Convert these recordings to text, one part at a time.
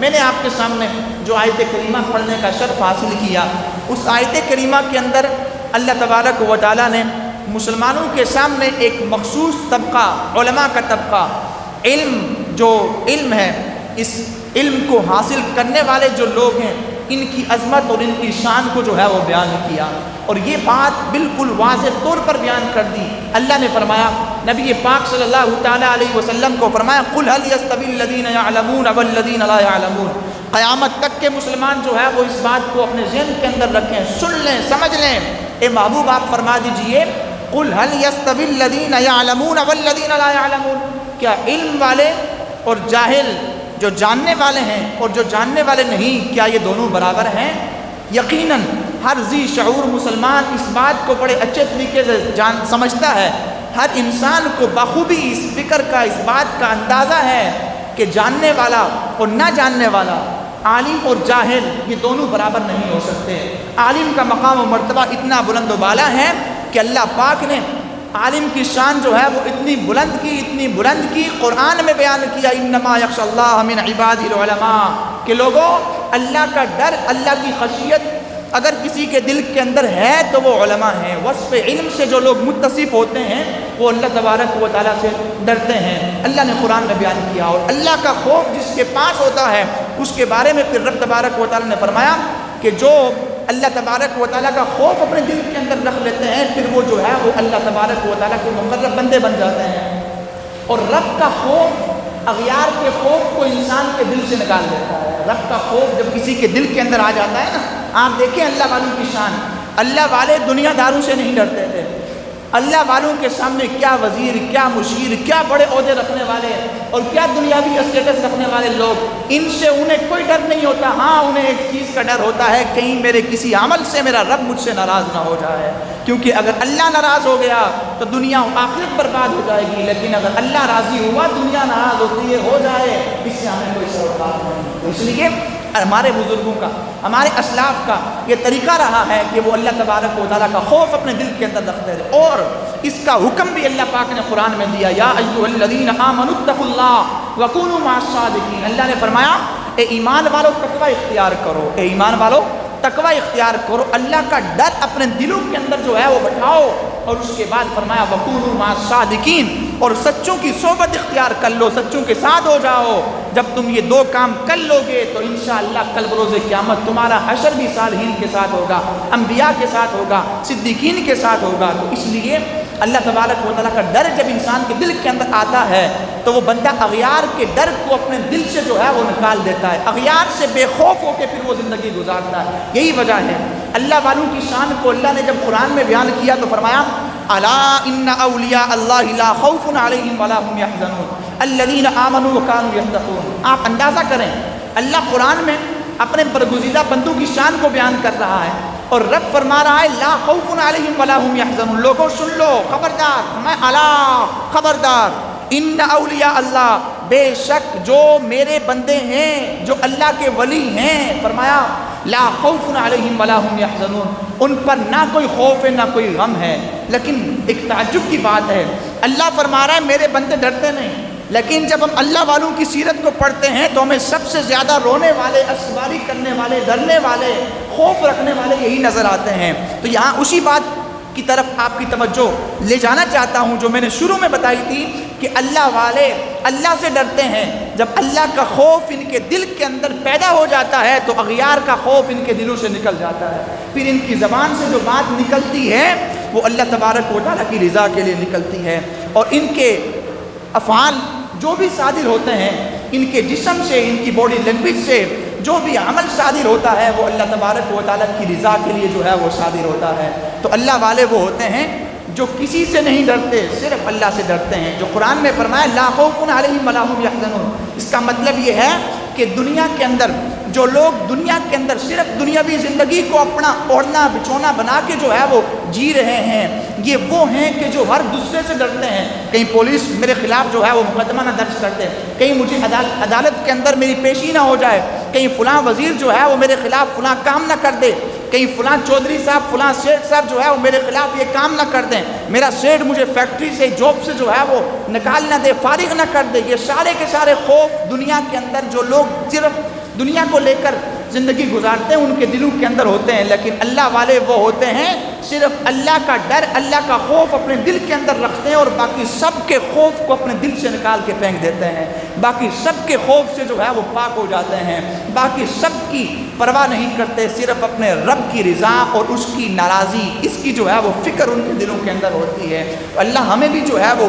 میں نے آپ کے سامنے جو آیت کریمہ پڑھنے کا شرف حاصل کیا، اس آیت کریمہ کے اندر اللہ تبارک و تعالیٰ نے مسلمانوں کے سامنے ایک مخصوص طبقہ، علماء کا طبقہ، علم ہے، اس علم کو حاصل کرنے والے جو لوگ ہیں، ان کی عظمت اور ان کی شان کو جو ہے وہ بیان کیا، اور یہ بات بالکل واضح طور پر بیان کر دی۔ اللہ نے فرمایا، نبی پاک صلی اللہ تعالیٰ علیہ وسلم کو فرمایا، قُلْ هَلْ يَسْتَوِي الَّذِينَ يَعْلَمُونَ وَالَّذِينَ لَا يَعْلَمُونَ۔ قیامت تک کے مسلمان جو ہے وہ اس بات کو اپنے ذہن کے اندر رکھیں، سن لیں، سمجھ لیں۔ اے محبوب آپ فرما دیجئے، قُلْ هَلْ يَسْتَوِي الَّذِينَ يَعْلَمُونَ وَالَّذِينَ لَا يَعْلَمُونَ، کیا علم والے اور جاہل، جو جاننے والے ہیں اور جو جاننے والے نہیں، کیا یہ دونوں برابر ہیں؟ یقیناً ہر ذی شعور مسلمان اس بات کو بڑے اچھے طریقے سے سمجھتا ہے، ہر انسان کو بخوبی اس فکر کا، اس بات کا اندازہ ہے کہ جاننے والا اور نہ جاننے والا، عالم اور جاہل، یہ دونوں برابر نہیں ہو سکتے۔ عالم کا مقام و مرتبہ اتنا بلند و بالا ہے کہ اللہ پاک نے عالم کی شان جو ہے وہ اتنی بلند کی قرآن میں بیان کیا، انما یخشی اللہ من عبادہ العلماء، کہ لوگوں اللہ کا ڈر، اللہ کی خشیت اگر کسی کے دل کے اندر ہے تو وہ علماء ہیں۔ وصف علم سے جو لوگ متصف ہوتے ہیں وہ اللہ تبارک و تعالیٰ سے ڈرتے ہیں، اللہ نے قرآن میں بیان کیا۔ اور اللہ کا خوف جس کے پاس ہوتا ہے اس کے بارے میں پھر رب تبارک و تعالیٰ نے فرمایا کہ جو اللہ تبارک و تعالیٰ کا خوف اپنے دل کے اندر رکھ لیتے ہیں، پھر وہ جو ہے وہ اللہ تبارک و تعالیٰ کے مقرب بندے بن جاتے ہیں۔ اور رب کا خوف اغیار کے خوف کو انسان کے دل سے نکال دیتا ہے۔ رب کا خوف جب کسی کے دل کے اندر آ جاتا ہے نا، آپ دیکھیں اللہ والوں کی شان، اللہ والے دنیا داروں سے نہیں ڈرتے تھے، اللہ والوں کے سامنے کیا وزیر، کیا مشیر، کیا بڑے عہدے رکھنے والے اور کیا دنیاوی اسٹیٹس رکھنے والے لوگ، ان سے انہیں کوئی ڈر نہیں ہوتا۔ ہاں انہیں ایک چیز کا ڈر ہوتا ہے، کہیں میرے کسی عمل سے میرا رب مجھ سے ناراض نہ ہو جائے، کیونکہ اگر اللہ ناراض ہو گیا تو دنیا آخرت برباد ہو جائے گی، لیکن اگر اللہ راضی ہوا، دنیا ناراض ہوتی ہے ہو جائے، اس سے ہمیں کوئی سروکار نہیں۔ اس لیے ہمارے بزرگوں کا، ہمارے اسلاف کا یہ طریقہ رہا ہے کہ وہ اللہ تبارک و تعالیٰ کا خوف اپنے دل کے اندر رکھتے تھے، اور اس کا حکم بھی اللہ پاک نے قرآن میں دیا، یا ایھا الذین آمنوا اتقوا اللہ وکونوا مع الصادقین۔ اللہ نے فرمایا، اے ایمان والو تقوی اختیار کرو، اے ایمان والو تقوی اختیار کرو، اللہ کا ڈر اپنے دلوں کے اندر جو ہے وہ بٹھاؤ، اور اس کے بعد فرمایا وکونوا مع الصادقین، اور سچوں کی صحبت اختیار کر لو، سچوں کے ساتھ ہو جاؤ۔ جب تم یہ دو کام کر لو گے تو انشاءاللہ کل بروز قیامت تمہارا حشر بھی صالحین کے ساتھ ہوگا، انبیاء کے ساتھ ہوگا، صدیقین کے ساتھ ہوگا۔ تو اس لیے اللہ تبارک و تعالیٰ کا ڈر جب انسان کے دل کے اندر آتا ہے تو وہ بندہ اغیار کے ڈر کو اپنے دل سے جو ہے وہ نکال دیتا ہے، اغیار سے بے خوف ہو کے پھر وہ زندگی گزارتا ہے۔ یہی وجہ ہے اللہ والوں کی شان کو اللہ نے جب قرآن میں بیان کیا تو فرمایا، الا ان اولیاء اللہ لا خوف علیہم ولا هم يحزنون الذین آمنوا وکانوا یتقون۔ آپ اندازہ کریں، اللہ قرآن میں اپنے برگزیدہ بندوں کی شان کو بیان کر رہا ہے، اور رب فرما رہا ہے لا خوف علیہم ولا هم يحزنون۔ لوگوں سن لو، خبردار، میں الا خبردار، ان اولیاء اللہ، بے شک جو میرے بندے ہیں، جو اللہ کے ولی ہیں، فرمایا لا خوف علیہم ولا هم يحزنون، ان پر نہ کوئی خوف ہے نہ کوئی غم ہے۔ لیکن ایک تعجب کی بات ہے، اللہ فرما رہا ہے میرے بندے ڈرتے نہیں، لیکن جب ہم اللہ والوں کی سیرت کو پڑھتے ہیں تو ہمیں سب سے زیادہ رونے والے، اسواری کرنے والے، ڈرنے والے، خوف رکھنے والے یہی نظر آتے ہیں۔ تو یہاں اسی بات کی طرف آپ کی توجہ لے جانا چاہتا ہوں جو میں نے شروع میں بتائی تھی کہ اللہ والے اللہ سے ڈرتے ہیں۔ جب اللہ کا خوف ان کے دل کے اندر پیدا ہو جاتا ہے تو اغیار کا خوف ان کے دلوں سے نکل جاتا ہے، پھر ان کی زبان سے جو بات نکلتی ہے وہ اللہ تبارک و تعالیٰ کی رضا کے لیے نکلتی ہے، اور ان کے افعال جو بھی صادر ہوتے ہیں، ان کے جسم سے، ان کی باڈی لینگویج سے جو بھی عمل صادر ہوتا ہے وہ اللہ تبارک و تعالیٰ کی رضا کے لیے جو ہے وہ صادر ہوتا ہے۔ تو اللہ والے وہ ہوتے ہیں جو کسی سے نہیں ڈرتے، صرف اللہ سے ڈرتے ہیں، جو قرآن میں فرمایا لا خوف علیہم ولا هم يحزنون۔ اس کا مطلب یہ ہے کہ دنیا کے اندر جو لوگ دنیا کے اندر صرف دنیاوی زندگی کو اپنا اوڑھنا بچھونا بنا کے جو ہے وہ جی رہے ہیں، یہ وہ ہیں کہ جو ہر دوسرے سے ڈرتے ہیں۔ کہیں پولیس میرے خلاف جو ہے وہ مقدمہ نہ درج کر دے، کہیں مجھے عدالت کے اندر میری پیشی نہ ہو جائے، کہیں فلاں وزیر جو ہے وہ میرے خلاف فلاں کام نہ کر دے، کہیں فلاں چودھری صاحب، فلاں سیٹھ صاحب جو ہے وہ میرے خلاف یہ کام نہ کر دیں، میرا سیٹھ مجھے فیکٹری سے، جاب سے جو ہے وہ نکال نہ دے، فارغ نہ کر دے۔ یہ سارے کے سارے خوف دنیا کے اندر جو لوگ صرف دنیا کو لے کر زندگی گزارتے ہیں ان کے دلوں کے اندر ہوتے ہیں، لیکن اللہ والے وہ ہوتے ہیں صرف اللہ کا ڈر، اللہ کا خوف اپنے دل کے اندر رکھتے ہیں، اور باقی سب کے خوف کو اپنے دل سے نکال کے پھینک دیتے ہیں، باقی سب کے خوف سے جو ہے وہ پاک ہو جاتے ہیں، باقی سب کی پرواہ نہیں کرتے، صرف اپنے رب کی رضا اور اس کی ناراضی، اس کی جو ہے وہ فکر ان کے دلوں کے اندر ہوتی ہے۔ اللہ ہمیں بھی جو ہے وہ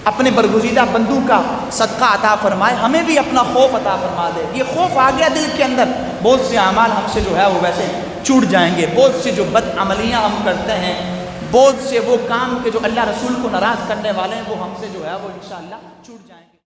اپنے برگزیدہ بندوں کا صدقہ عطا فرمائے، ہمیں بھی اپنا خوف عطا فرما دے۔ یہ خوف آ گیا دل کے اندر، بہت سے اعمال ہم سے جو ہے وہ ویسے چھوٹ جائیں گے، بہت سے جو بد عملیاں ہم کرتے ہیں، بہت سے وہ کام کے جو اللہ رسول کو ناراض کرنے والے ہیں، وہ ہم سے جو ہے وہ انشاءاللہ چھوٹ جائیں گے۔